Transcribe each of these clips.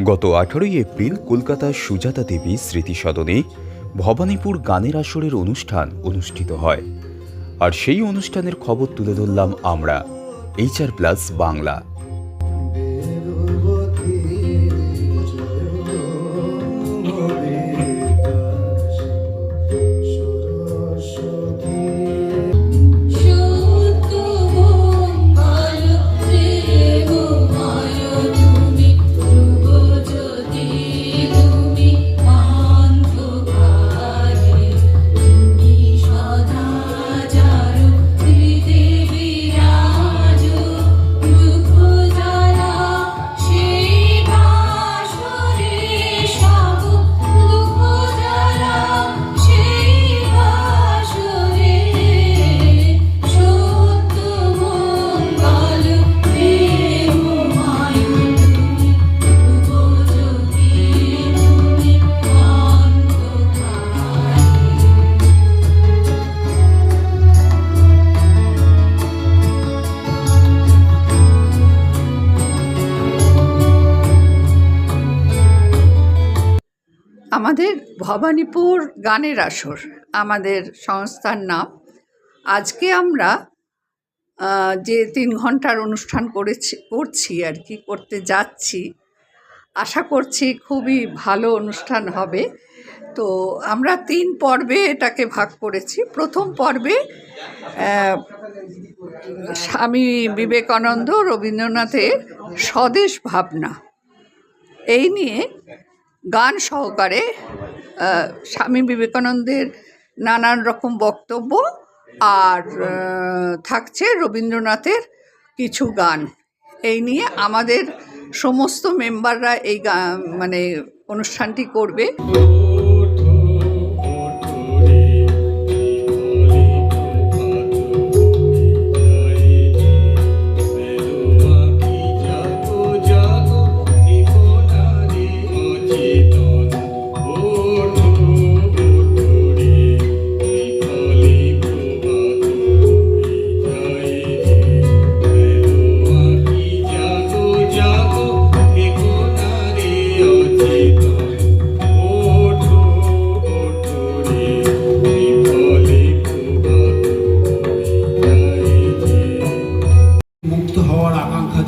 গত 18ই এপ্রিল কলকাতার সুজাতা দেবী স্মৃতি সদনে ভবানীপুর গানের আসরের অনুষ্ঠান অনুষ্ঠিত হয়। আর সেই অনুষ্ঠানের খবর তুলে ধরলাম আমরা HR+ বাংলা। আমাদের ভবানীপুর গানের আসর আমাদের সংস্থার নাম। আজকে আমরা যে 3 ঘন্টার অনুষ্ঠান করতে যাচ্ছি, আশা করছি খুবই ভালো অনুষ্ঠান হবে। তো আমরা 3 পর্বে এটাকে ভাগ করেছি। প্রথম পর্বে স্বামী বিবেকানন্দ রবীন্দ্রনাথের স্বদেশ ভাবনা এই নিয়ে গান সহকারে স্বামী বিবেকানন্দের নানান রকম বক্তব্য আর থাকছে রবীন্দ্রনাথের কিছু গান। এই নিয়ে আমাদের সমস্ত মেম্বাররা এই অনুষ্ঠানটি করবে।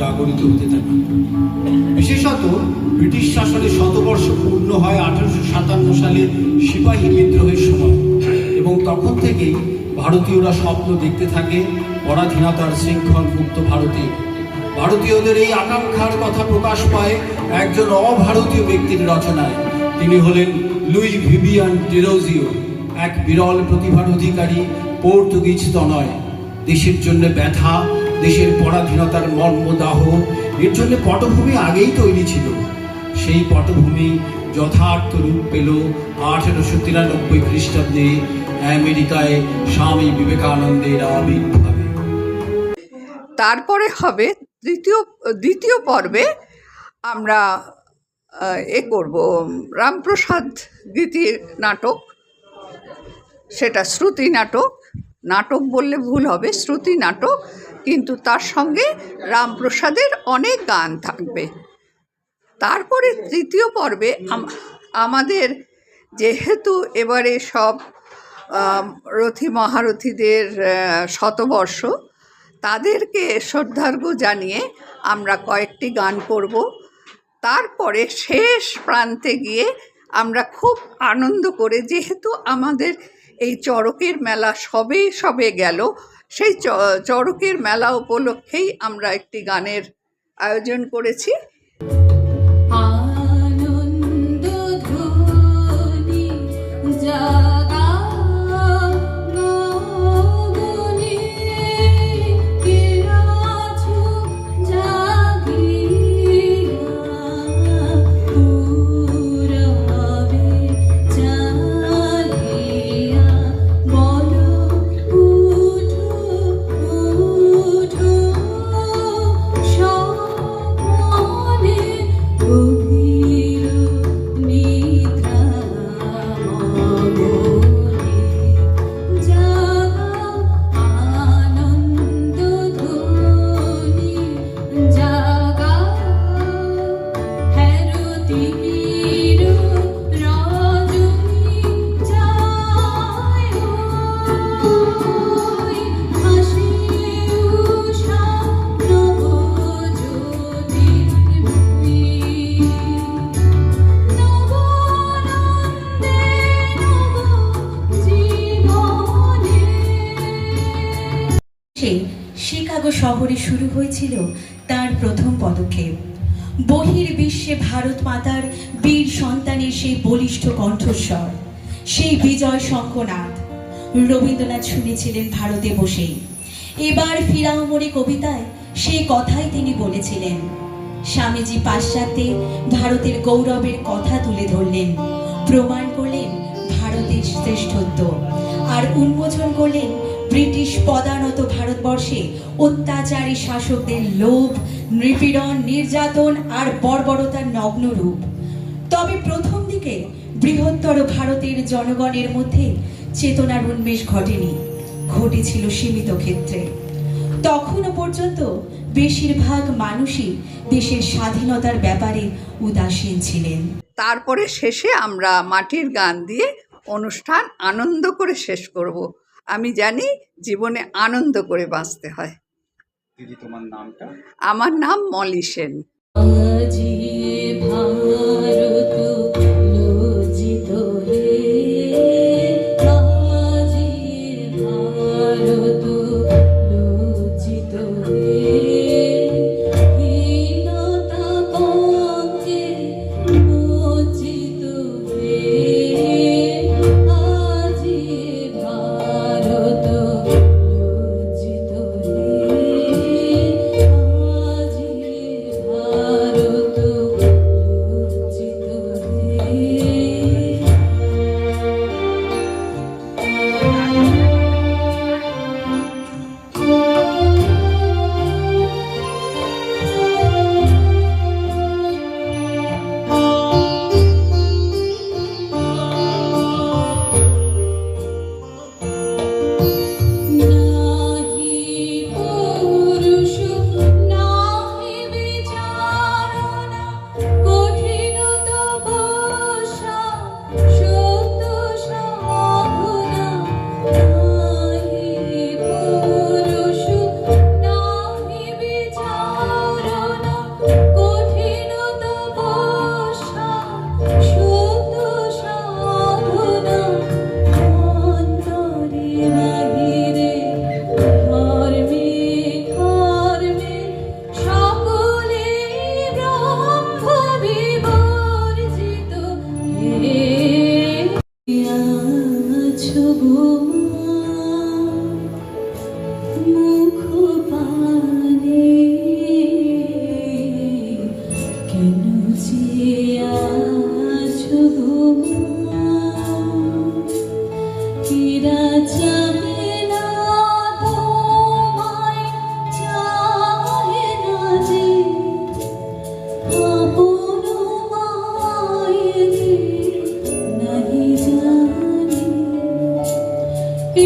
জাগরিত হতে থাকে। বিশেষত ব্রিটিশ শাসনের 100 বর্ষ পূর্ণ হয় 1857 সালে সিপাহী বিদ্রোহের সময়, এবং তখন থেকেই ভারতীয়রা স্বপ্ন দেখতে থাকে পরাধীনতার শৃঙ্খল মুক্ত ভারতে। ভারতীয়দের এই আকাঙ্ক্ষার কথা প্রকাশ পায় একজন অভারতীয় ব্যক্তির রচনায়। তিনি হলেন লুই ভিভিয়ান টেরোজিও, এক বিরল প্রতিভার অধিকারী পর্তুগিজ তনয়। দেশের জন্য ব্যথা, দেশের পরাধীনতার মর্মদাহ, এর জন্য পটভূমি আগেই তৈরি ছিল। সেই পটভূমি যথার্থ রূপ পেল 1893 খ্রিস্টাব্দে আমেরিকায় স্বামী বিবেকানন্দের আবির্ভাবে। তারপরে হবে দ্বিতীয় পর্বে আমরা করব রামপ্রসাদ গীতির নাটক। সেটা শ্রুতি নাটক, নাটক বললে ভুল হবে, শ্রুতি নাটক, কিন্তু তার সঙ্গে রামপ্রসাদের অনেক গান থাকবে। তারপরে তৃতীয় পর্বে আমাদের যেহেতু এবারে সব রথী মহারথীদের শতবর্ষ, তাদেরকে শ্রদ্ধার্ঘ্য জানিয়ে আমরা কয়েকটি গান করব। তারপরে শেষ প্রান্তে গিয়ে আমরা খুব আনন্দ করে, যেহেতু আমাদের এই চড়কের মেলা সবে গেল, সেই চড়কের মেলা উপলক্ষেই আমরা একটি গানের আয়োজন করেছি। Oh শহরে শুরু হয়েছিল তার প্রথম পদক্ষেপ। বহির্বিশ্বে ভারত মাতার বীর সন্তানের সেই বলিষ্ঠ কণ্ঠস্বর, সেই বিজয় শঙ্খনাদ রবীন্দ্রনাথ শুনেছিলেন ভারতে বসেই। এবার ফিরাও মোরে কবিতায় সেই কথাই তিনি বলেছিলেন। স্বামীজি পাশ্চাত্যে ভারতের গৌরবের কথা তুলে ধরলেন, প্রমাণ করলেন ভারতের শ্রেষ্ঠত্ব, আর উন্মোচন করলেন ব্রিটিশ পদানত ভারতবর্ষে অত্যাচারী শাসকদের লোভ, নিপীড়ন, নির্যাতন আর বর্বরতার নগ্ন রূপ। তবে প্রথম দিকে বৃহত্তর ভারতের জনগণের মধ্যে চেতনার উন্মেষ ঘটেনি, ঘটেছিল সীমিত ক্ষেত্রে। তখনও পর্যন্ত বেশিরভাগ মানুষই দেশের স্বাধীনতার ব্যাপারে উদাসীন ছিলেন। তারপরে শেষে আমরা মাটির গান দিয়ে অনুষ্ঠান আনন্দ করে শেষ করব। আমি জানি জীবনে আনন্দ করে বাঁচতে হয়। দিদি, তোমার নামটা? আমার নাম মলি সেন। আজি ভারত লজ্জিত হে, আজি ভারত লজ্জিত হে, হীনতা পঙ্কে লজ্জিত হে, আজি ভারত লজ্জিত হে, আজি ভারত লজ্জিত হে। নাহি পুরুষ নাহি বিচারনা, কঠিন তপস্যা সত্য সাধনা। নাহি পুরুষ নাহি বিচারনা, কঠিন তপস্যা সত্য সাধনা। অন্তরে বাহিরে ধর্মে কর্মে সকলে ব্রহ্ম বিবর্জিত হে। আছো গো মুখ পানে, কেন যে আছো গো কিরা চাহে না তোমায়, চাহে না যে আপন মায়েরে নাহি জানে।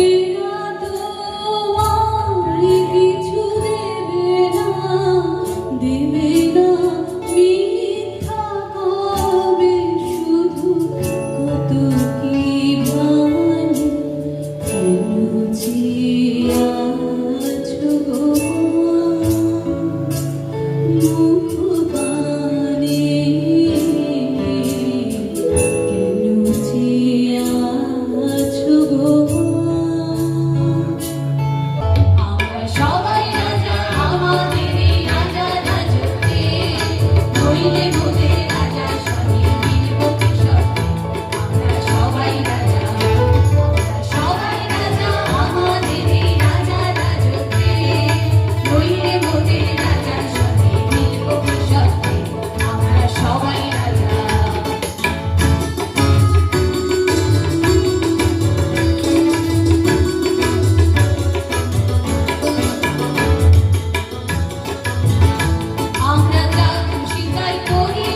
এরা তোমায় কিছু দেবে না, দেবে না, মিথ্যা কবে শুধু কত কি ভানে। কেন যে আছো গো মুখ পানে, কেন যে আছো গো। আমরা সবাই রাজা, আমাদের এই রাজা রাজত্বে, নইলে মোদের রাজা সঙ্গে মিলব কিশোরে। আমরা সবাই রাজা, আমরা সবাই রাজা, আমাদের এই রাজা রাজত্বে, নইলে মোদের রাজা সঙ্গে মিলব কিশোরে। আমরা সবাই রাজা। আমরা যা খুশি তাই করি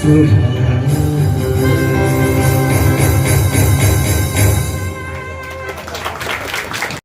Good.